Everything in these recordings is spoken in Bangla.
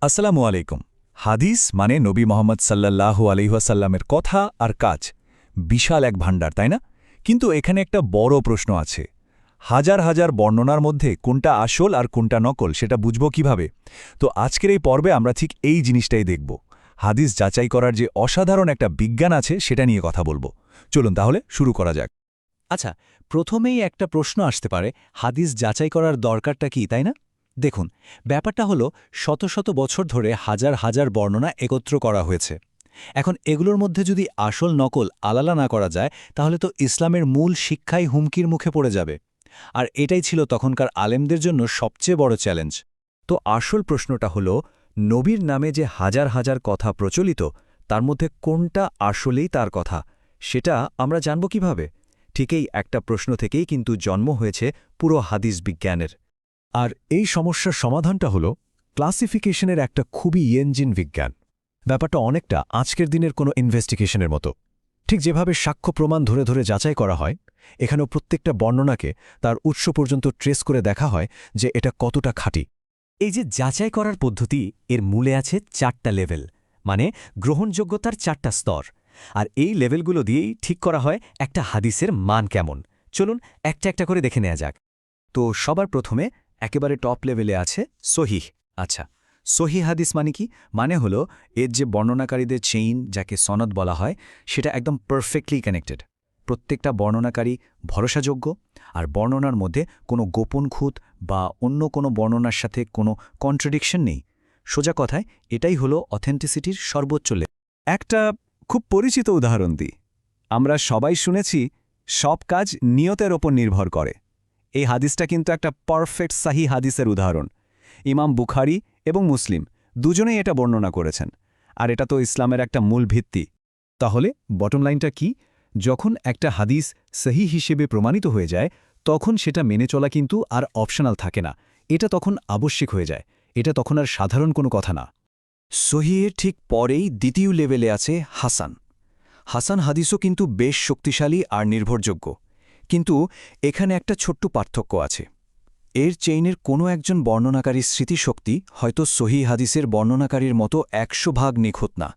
আসসালামু আলাইকুম। হাদিস মানে নবী মোহাম্মদ সাল্লাল্লাহু আলাইহি ওয়াসাল্লামের কথা আর কাজ। বিশাল এক ভাণ্ডার, তাই না? কিন্তু এখানে একটা বড় প্রশ্ন আছে। হাজার হাজার বর্ণনার মধ্যে কোনটা আসল আর কোনটা নকল সেটা বুঝব কিভাবে? তো আজকের এই পর্বে আমরা ঠিক এই জিনিসটাই দেখব। হাদিস যাচাই করার যে অসাধারণ একটা বিজ্ঞান আছে সেটা নিয়ে কথা বলবো। চলুন তাহলে শুরু করা যাক। আচ্ছা, প্রথমেই একটা প্রশ্ন আসতে পারে, হাদিস যাচাই করার দরকারটা কি, তাই না? দেখুন, ব্যাপারটা হলো শত শত বছর ধরে হাজার হাজার বর্ণনা একত্র করা হয়েছে। এখন এগুলোর মধ্যে যদি আসল নকল আলাদা না করা যায়, তাহলে তো ইসলামের মূল শিক্ষাই হুমকির মুখে পড়ে যাবে। আর এটাই ছিল তখনকার আলেমদের জন্য সবচেয়ে বড় চ্যালেঞ্জ। তো আসল প্রশ্নটা হলো, নবীর নামে যে হাজার হাজার কথা প্রচলিত, তার মধ্যে কোনটা আসলেই তার কথা, সেটা আমরা জানব কিভাবে? ঠিক এই একটা প্রশ্ন থেকেই কিন্তু জন্ম হয়েছে পুরো হাদিস বিজ্ঞানের। আর এই সমস্যার সমাধানটা হলো ক্লাসিফিকেশনের একটা খুবই ইঞ্জিন বিজ্ঞান। ব্যাপারটা অনেকটা আজকের দিনের কোনো ইনভেস্টিগেশনের মতো। ঠিক যেভাবে সাক্ষ্য প্রমাণ ধরে ধরে যাচাই করা হয়, এখানেও প্রত্যেকটা বর্ণনাকে তার উৎস পর্যন্ত ট্রেস করে দেখা হয় যে এটা কতটা খাঁটি। এই যে যাচাই করার পদ্ধতি, এর মূলে আছে 4টা লেভেল, মানে গ্রহণযোগ্যতার 4টা স্তর। আর এই লেভেলগুলো দিয়েই ঠিক করা হয় একটা হাদিসের মান কেমন। চলুন একটা একটা করে দেখে নেওয়া যাক। তো সবার প্রথমে একেবারে টপ লেভেলে আছে সহিহ। আচ্ছা, সহিহ হাদিস মানে কি? মানে হলো এর যে বর্ণনাকারীদের চেইন, যাকে সনদ বলা হয়, সেটা একদম পারফেক্টলি কানেক্টেড। প্রত্যেকটা বর্ণনাকারী ভরসাযোগ্য, আর বর্ণনার মধ্যে কোনো গোপন খুঁত বা অন্য কোনো বর্ণনার সাথে কোনো কন্ট্রাডিকশন নেই। সোজা কথায় এটাই হলো অথেন্টিসিটির সর্বোচ্চ লেভেল। একটা খুব পরিচিত উদাহরণ দিই। আমরা সবাই শুনেছি সব কাজ নিয়তের ওপর নির্ভর করে। এই হাদিসটা কিন্তু একটা পারফেক্ট সাহি হাদিসের উদাহরণ। ইমাম বুখারী এবং মুসলিম দুজনেই এটা বর্ণনা করেছেন, আর এটা তো ইসলামের একটা মূল ভিত্তি। তাহলে বটম লাইনটা কি? যখন একটা হাদিস সহি হিসেবে প্রমাণিত হয়ে যায়, তখন সেটা মেনে চলা কিন্তু আর অপশনাল থাকে না। এটা তখন আবশ্যিক হয়ে যায়। এটা তখন আর সাধারণ কোনো কথা না। সহিহের ঠিক পরেই দ্বিতীয় লেভেলে আছে হাসান। হাসান হাদিসও কিন্তু বেশ শক্তিশালী আর নির্ভরযোগ্য। কিন্তু এখানে একটা ছোট্ট পার্থক্য আছে। এর চেইনের কোনো একজন বর্ণনাকারীর স্মৃতিশক্তি হয়তো সহিহ হাদিসের বর্ণনাকারীর মতো 100 ভাগ নিখুঁত না,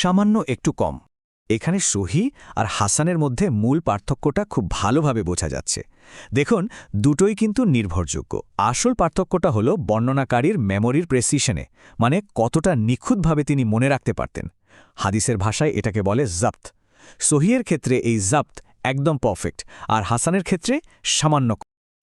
সামান্য একটু কম। এখানে সহিহ আর হাসানের মধ্যে মূল পার্থক্যটা খুব ভালোভাবে বোঝা যাচ্ছে। দেখুন, দুটোই কিন্তু নির্ভরযোগ্য। আসল পার্থক্যটা হলো বর্ণনাকারীর মেমোরির প্রেসিশনে, মানে কতটা নিখুঁতভাবে তিনি মনে রাখতে পারতেন। হাদিসের ভাষায় এটাকে বলে জাপ্ত। সহিহের ক্ষেত্রে এই জাপ্ত একদম পারফেক্ট, আর হাসানের ক্ষেত্রে সামান্য।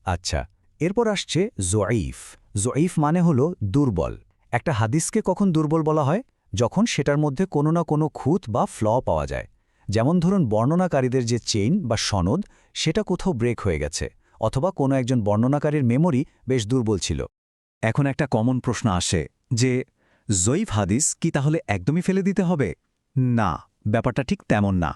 আচ্ছা, এরপর আসছে জয়ীফ। জয়ীফ মানে হলো দুর্বল। একটা হাদিসকে কখন দুর্বল বলা হয়? যখন সেটার মধ্যে কোনো না কোনো খুঁত বা ফ্ল পাওয়া যায়। যেমন ধরুন, বর্ণনাকারীদের যে চেইন বা সনদ, সেটা কোথাও ব্রেক হয়ে গেছে, অথবা কোনো একজন বর্ণনাকারীর মেমোরি বেশ দুর্বল ছিল। এখন একটা কমন প্রশ্ন আসে যে জয়ীফ হাদিস কি তাহলে একদমই ফেলে দিতে হবে? না, ব্যাপারটা ঠিক তেমন না।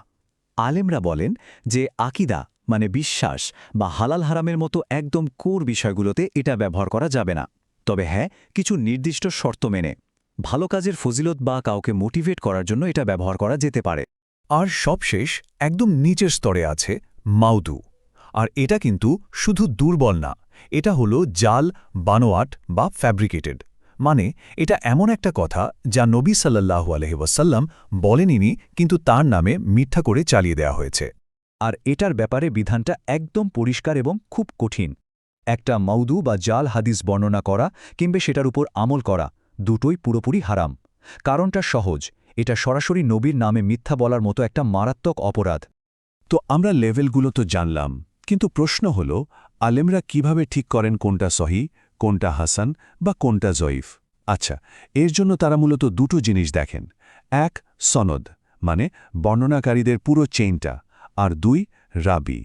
আলেমরা বলেন যে আকিদা মানে বিশ্বাস বা হালাল হারামের মতো একদম কোর বিষয়গুলোতে এটা ব্যবহার করা যাবে না। তবে হ্যাঁ, কিছু নির্দিষ্ট শর্ত মেনে ভালো কাজের ফজিলত বা কাউকে মোটিভেট করার জন্য এটা ব্যবহার করা যেতে পারে। আর সবশেষ একদম নিচের স্তরে আছে মাউদু। আর এটা কিন্তু শুধু দুর্বল না, এটা হলো জাল, বানোয়াট বা ফ্যাব্রিকেটেড। মানে এটা এমন একটা কথা যা নবী সাল্লাল্লাহু আলাইহি ওয়াসাল্লাম বলেননি, কিন্তু তার নামে মিথ্যা করে চালিয়ে দেওয়া হয়েছে। আর এটার ব্যাপারে বিধানটা একদম পরিষ্কার এবং খুব কঠিন। একটা মাউদু বা জাল হাদিস বর্ণনা করা কিংবা সেটার উপর আমল করা, দুটোই পুরোপুরি হারাম। কারণটা সহজ, এটা সরাসরি নবীর নামে মিথ্যা বলার মতো একটা মারাত্মক অপরাধ। তো আমরা লেভেলগুলো তো জানলাম, কিন্তু প্রশ্ন হল, আলেমরা কিভাবে ঠিক করেন কোনটা সহি, কোনটা হাসান বা কোনটা জয়ীফ? আচ্ছা, এর জন্য তারা মূলত দুটো জিনিস দেখেন। এক, সনদ, মানে বর্ণনাকারীদের পুরো চেইনটা। আর দুই, রাবি,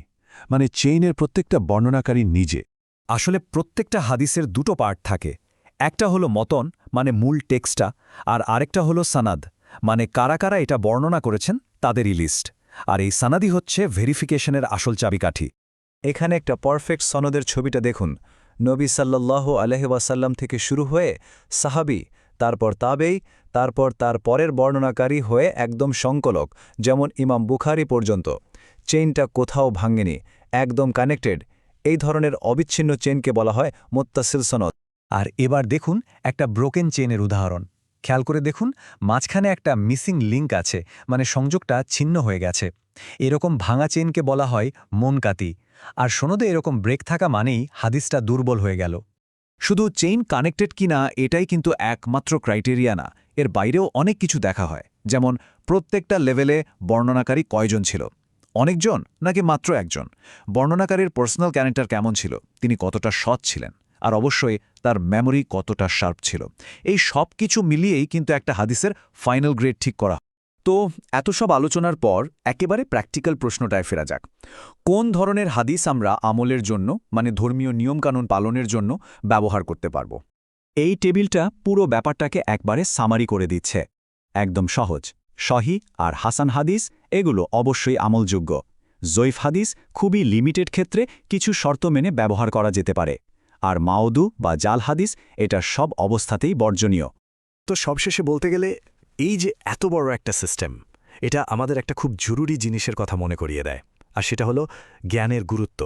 মানে চেইনের প্রত্যেকটা বর্ণনাকারী নিজে। আসলে প্রত্যেকটা হাদিসের দুটো পার্ট থাকে। একটা হলো মতন, মানে মূল টেক্সটটা, আর আরেকটা হলো সানাদ, মানে কারা কারা এটা বর্ণনা করেছেন তাদেরই লিস্ট। আর এই সানাদি হচ্ছে ভেরিফিকেশনের আসল চাবিকাঠি। এখানে একটা পারফেক্ট সনদের ছবিটা দেখুন। নবী সাল্লাল্লাহু আলাইহি ওয়াসাল্লাম থেকে শুরু হয়ে সাহাবী, তারপর তাবেই, তারপর তার পরের বর্ণনাকারী হয়ে একদম সংকলক, যেমন ইমাম বুখারী পর্যন্ত। চেইনটা কোথাও ভাঙেনি, একদম কানেক্টেড। এই ধরনের অবিচ্ছিন্ন চেইনকে বলা হয় মুত্তাসিল সনদ। আর এবার দেখুন একটা ব্রোকেন চেনের উদাহরণ। খেয়াল করে দেখুন মাঝখানে একটা মিসিং লিঙ্ক আছে, মানে সংযোগটা ছিন্ন হয়ে গেছে। এরকম ভাঙা চেইনকে বলা হয় মনকাতি। আর সনদে এরকম ব্রেক থাকা মানেই হাদিসটা দুর্বল হয়ে গেল। শুধু চেইন কানেক্টেড কিনা এটাই কিন্তু একমাত্র ক্রাইটেরিয়া না, এর বাইরেও অনেক কিছু দেখা হয়। যেমন প্রত্যেকটা লেভেলে বর্ণনাকারী কয়জন ছিল, অনেকজন নাকি মাত্র একজন, বর্ণনাকারীর পার্সোনাল ক্যারেক্টার কেমন ছিল, তিনি কতটা সৎ ছিলেন, আর অবশ্যই তার মেমোরি কতটা শার্প ছিল। এই সব কিছু মিলিয়েই কিন্তু একটা হাদিসের ফাইনাল গ্রেড ঠিক করা হয়। তো এত সব আলোচনার পর একেবারে প্র্যাকটিক্যাল প্রশ্নটায় ফেরা যাক। কোন ধরনের হাদিস আমরা আমলের জন্য, মানে ধর্মীয় নিয়মকানুন পালনের জন্য ব্যবহার করতে পারব? এই টেবিলটা পুরো ব্যাপারটাকে একবারে সামারি করে দিচ্ছে। একদম সহজ। সহি আর হাসান হাদিস এগুলো অবশ্যই আমলযোগ্য। জয়ীফ হাদিস খুবই লিমিটেড ক্ষেত্রে কিছু শর্ত মেনে ব্যবহার করা যেতে পারে। আর মাওদু বা জাল হাদিস এটা সব অবস্থাতেই বর্জনীয়। তো সবশেষে বলতে গেলে এই যে এত বড় একটা সিস্টেম, এটা আমাদের একটা খুব জরুরি জিনিসের কথা মনে করিয়ে দেয়, আর সেটা হলো জ্ঞানের গুরুত্ব।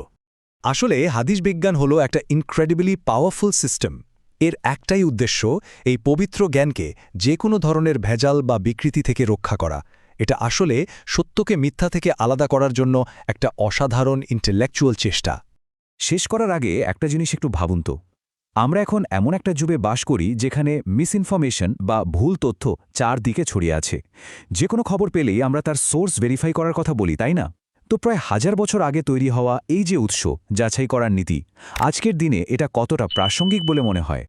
আসলে হাদিস বিজ্ঞান হলো একটা ইনক্রেডিবলি পাওয়ারফুল সিস্টেম। এর একটাই উদ্দেশ্য, এই পবিত্র জ্ঞানকে যে কোনো ধরনের ভেজাল বা বিকৃতি থেকে রক্ষা করা। এটা আসলে সত্যকে মিথ্যা থেকে আলাদা করার জন্য একটা অসাধারণ ইন্টেলেকচুয়াল চেষ্টা। শেষ করার আগে একটা জিনিস একটু ভাবুন তো। আমরা এখন এমন একটা যুগে বাস করি যেখানে মিসইনফরমেশন বা ভুল তথ্য চারদিকে ছড়িয়ে আছে। যে কোনো খবর পেলেই আমরা তার সোর্স ভেরিফাই করার কথা বলি, তাই না? তো প্রায় 1000 বছর আগে তৈরি হওয়া এই যে উৎস যাচাই করার নীতি, আজকের দিনে এটা কতটা প্রাসঙ্গিক বলে মনে হয়?